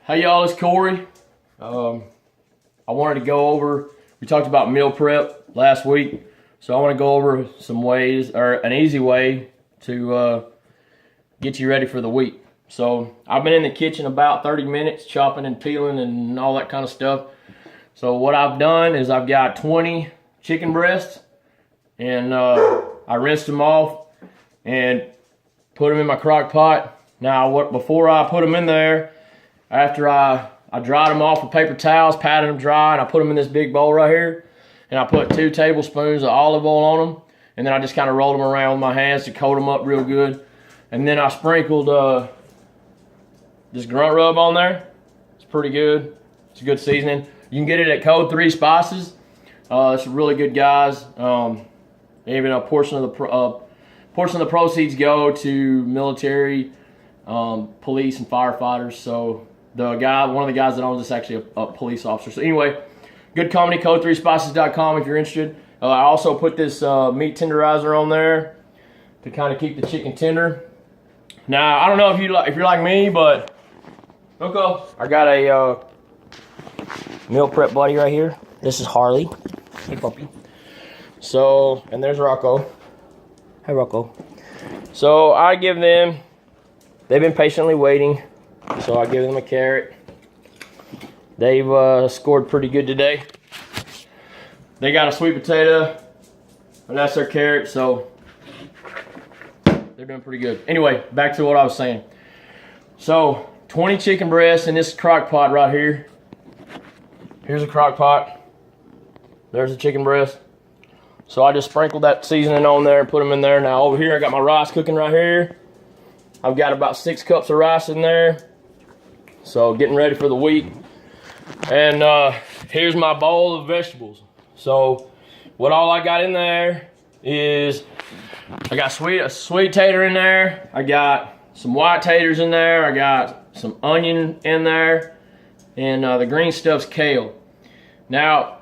Hey y'all, it's Corey. I wanted to go over, we talked about meal prep last week, so I want to go over some ways, or an easy way to get you ready for the week. So I've been in the kitchen about 30 minutes chopping and peeling and all that kind of stuff. So what I've done is I've got 20 chicken breasts, and I rinsed them off and put them in my crock pot. Now before I put them in there, after I dried them off with paper towels, patted them dry, and I put them in this big bowl right here. And I put 2 tablespoons of olive oil on them. And then I just kind of rolled them around with my hands to coat them up real good. And then I sprinkled this grunt rub on there. It's pretty good. It's a good seasoning. You can get it at Code 3 Spices. It's really good, guys. Even a portion of the proceeds go to military, police, and firefighters. So one of the guys that owns this, is actually a police officer. So anyway, good company, code3spices.com if you're interested. I also put this meat tenderizer on there to kind of keep the chicken tender. Now I don't know if you're like me, but okay, I got a meal prep buddy right here. This is Harley. Hey puppy. So, and there's Rocco. Hey Rocco. So I give them, they've been patiently waiting. So I give them a carrot. They've scored pretty good today. They got a sweet potato, and that's their carrot, so they're doing pretty good. Anyway, back to what I was saying. So 20 chicken breasts in this crock pot right here. Here's a crock pot. There's the chicken breast. So I just sprinkled that seasoning on there and put them in there. Now over here I got my rice cooking right here. I've got about 6 cups of rice in there. So getting ready for the week. And here's my bowl of vegetables. So what all I got in there is I got a sweet tater in there. I got some white taters in there. I got some onion in there. And the green stuff's kale. Now,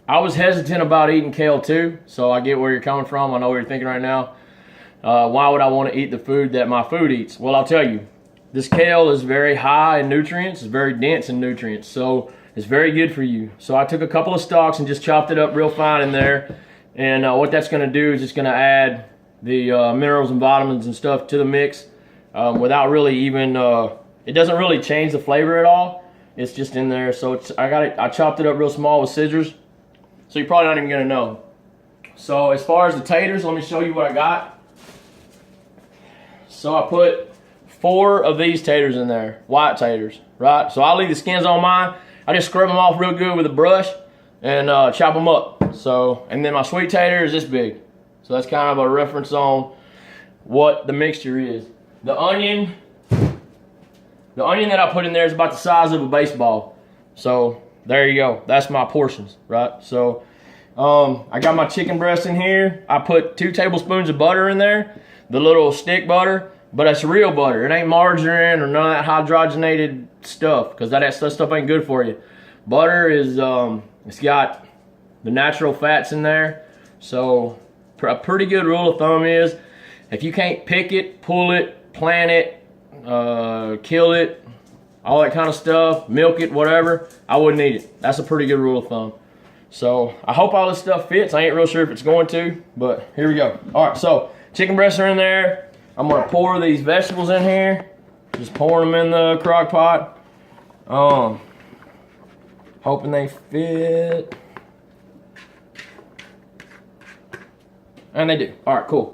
I was hesitant about eating kale too. So I get where you're coming from. I know what you're thinking right now. Why would I want to eat the food that my food eats? Well, I'll tell you. This kale is very high in nutrients. It's very dense in nutrients. So it's very good for you. So I took a couple of stalks and just chopped it up real fine in there. And what that's going to do is it's going to add the minerals and vitamins and stuff to the mix without really even, it doesn't really change the flavor at all. It's just in there. So I chopped it up real small with scissors. So you're probably not even going to know. So as far as the taters, let me show you what I got. So I put 4 of these taters in there, white taters, right? So I'll leave the skins on mine. I just scrub them off real good with a brush and chop them up. So, and then my sweet tater is this big. So that's kind of a reference on what the mixture is. The onion that I put in there is about the size of a baseball. So there you go. That's my portions, right? So I got my chicken breast in here. I put 2 tablespoons of butter in there, the little stick butter. But it's real butter. It ain't margarine or none of that hydrogenated stuff, because that stuff ain't good for you. Butter is, it's got the natural fats in there. So a pretty good rule of thumb is, if you can't pick it, pull it, plant it, kill it, all that kind of stuff, milk it, whatever, I wouldn't eat it. That's a pretty good rule of thumb. So I hope all this stuff fits. I ain't real sure if it's going to, but here we go. All right, so chicken breasts are in there. I'm going to pour these vegetables in here. Just pouring them in the crock pot. Hoping they fit. And they do. All right, cool.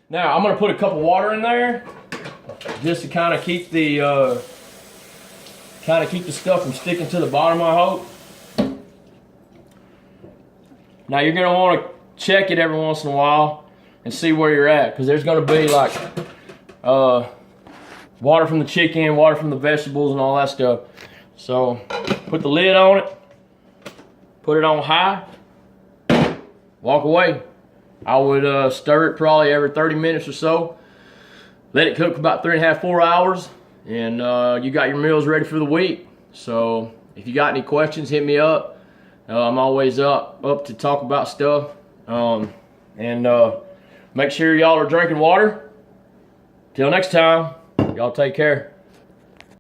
Now, I'm going to put a cup of water in there just to kind of keep the stuff from sticking to the bottom, I hope. Now, you're going to want to check it every once in a while and see where you're at, because there's going to be like water from the chicken, water from the vegetables, and all that stuff. So put the lid on it, put it on high, walk away. I would stir it probably every 30 minutes or so. Let it cook for about 3.5 to 4 hours, and you got your meals ready for the week. So if you got any questions, hit me up. I'm always up to talk about stuff. Make sure y'all are drinking water. Till next time, y'all take care.